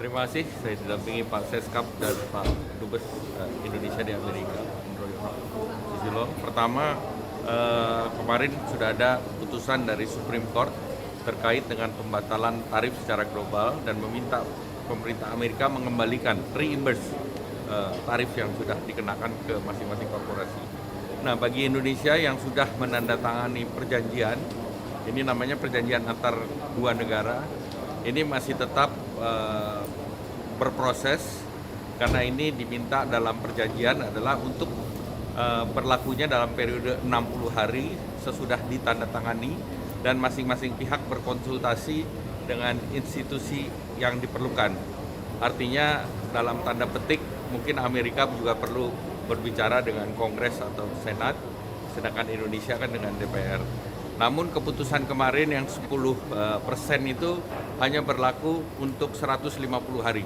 Terima kasih, saya didampingi Pak Seskap dan Pak Dubes Indonesia di Amerika, Susilo. Pertama, kemarin sudah ada putusan dari Supreme Court terkait dengan pembatalan tarif secara global dan meminta pemerintah Amerika mengembalikan reimburse tarif yang sudah dikenakan ke masing-masing korporasi. Nah, bagi Indonesia yang sudah menandatangani perjanjian, ini namanya perjanjian antar dua negara, ini masih tetap berproses karena ini diminta dalam perjanjian adalah untuk berlakunya dalam periode 60 hari sesudah ditandatangani dan masing-masing pihak berkonsultasi dengan institusi yang diperlukan. Artinya dalam tanda petik mungkin Amerika juga perlu berbicara dengan Kongres atau Senat, sedangkan Indonesia kan dengan DPR. Namun keputusan kemarin yang 10% itu hanya berlaku untuk 150 hari,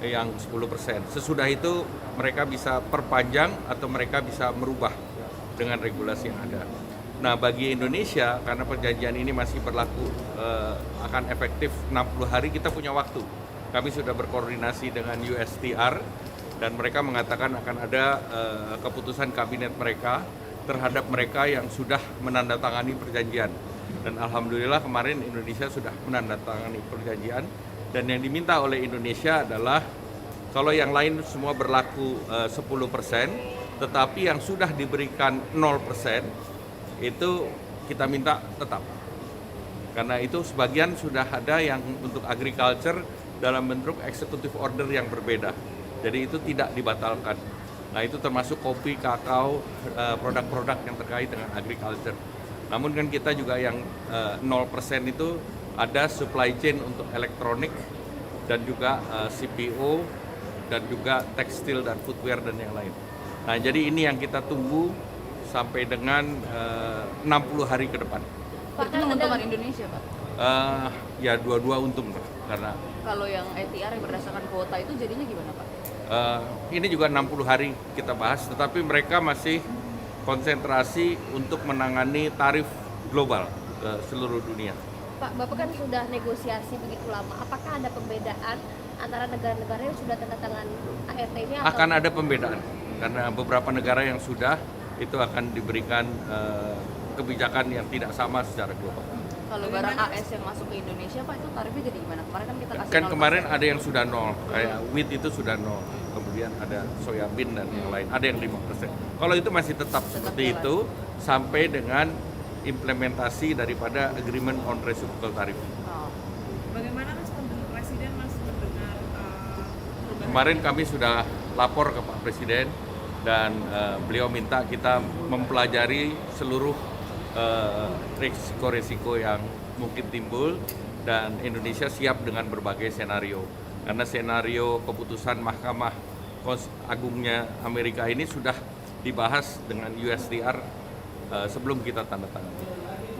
yang 10%. Sesudah itu mereka bisa perpanjang atau mereka bisa merubah dengan regulasi yang ada. Nah, bagi Indonesia karena perjanjian ini masih berlaku akan efektif 60 hari, kita punya waktu. Kami sudah berkoordinasi dengan USTR dan mereka mengatakan akan ada keputusan kabinet mereka terhadap mereka yang sudah menandatangani perjanjian. Dan alhamdulillah kemarin Indonesia sudah menandatangani perjanjian dan yang diminta oleh Indonesia adalah kalau yang lain semua berlaku 10%, tetapi yang sudah diberikan 0% itu kita minta tetap. Karena itu sebagian sudah ada yang untuk agriculture dalam bentuk executive order yang berbeda. Jadi itu tidak dibatalkan. Nah, itu termasuk kopi, kakao, produk-produk yang terkait dengan agriculture. Namun kan kita juga yang 0% itu ada supply chain untuk elektronik dan juga CPO dan juga tekstil dan footwear dan yang lain. Nah, jadi ini yang kita tunggu sampai dengan 60 hari ke depan. Pak, itu menguntungkan Indonesia, Pak? Ya dua-dua untung karena kalau yang ETR yang berdasarkan kuota itu jadinya gimana, Pak? Ini juga 60 hari kita bahas, tetapi mereka masih konsentrasi untuk menangani tarif global ke seluruh dunia. Pak, Bapak kan sudah negosiasi begitu lama. Apakah ada pembedaan antara negara-negara yang sudah tanda tangan ART ini? Akan ada pembedaan, karena beberapa negara yang sudah itu akan diberikan kebijakan yang tidak sama secara global. Kalau barang AS yang masuk ke Indonesia, Pak, itu tarifnya jadi gimana? Kemarin kan kita kasih Kan 0%. kemarin ada yang sudah 0, kayak wheat itu sudah 0, kemudian ada soybean dan yang lain, ada yang 5%. Kalau itu masih tetap seperti jalan. itu sampai dengan implementasi daripada agreement on reciprocal tariff. Oh. Bagaimana respon Presiden Mas mendengar Kemarin kami sudah lapor ke Pak Presiden dan beliau minta kita mempelajari seluruh risiko-risiko yang mungkin timbul dan Indonesia siap dengan berbagai senario. Karena senario keputusan Mahkamah Agungnya Amerika ini sudah dibahas dengan USTR sebelum kita tanda tangan.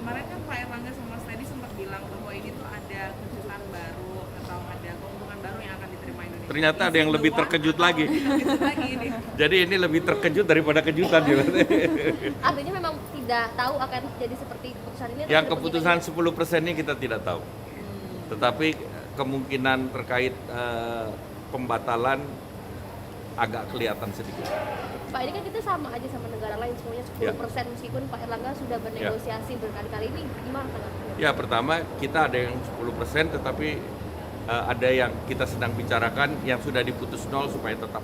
kemarin kan Pak Erlangga sama Mas Teddy sempat bilang bahwa ini tuh ada kejutan baru atau ada keuntungan baru yang akan diterima Indonesia. Ternyata ada yang lebih terkejut lagi. Terkejut lagi ini. Jadi ini lebih terkejut daripada kejutan. Artinya memang tidak tahu akan jadi seperti keputusan ini? Yang keputusan 10%-nya kita tidak tahu. Tetapi kemungkinan terkait pembatalan agak kelihatan sedikit. Pak, ini kan kita sama aja sama negara lain, semuanya 10% meskipun Pak Erlangga sudah bernegosiasi berkali-kali, ini gimana? Ya, pertama kita ada yang 10% tetapi ada yang kita sedang bicarakan yang sudah diputus 0 supaya tetap.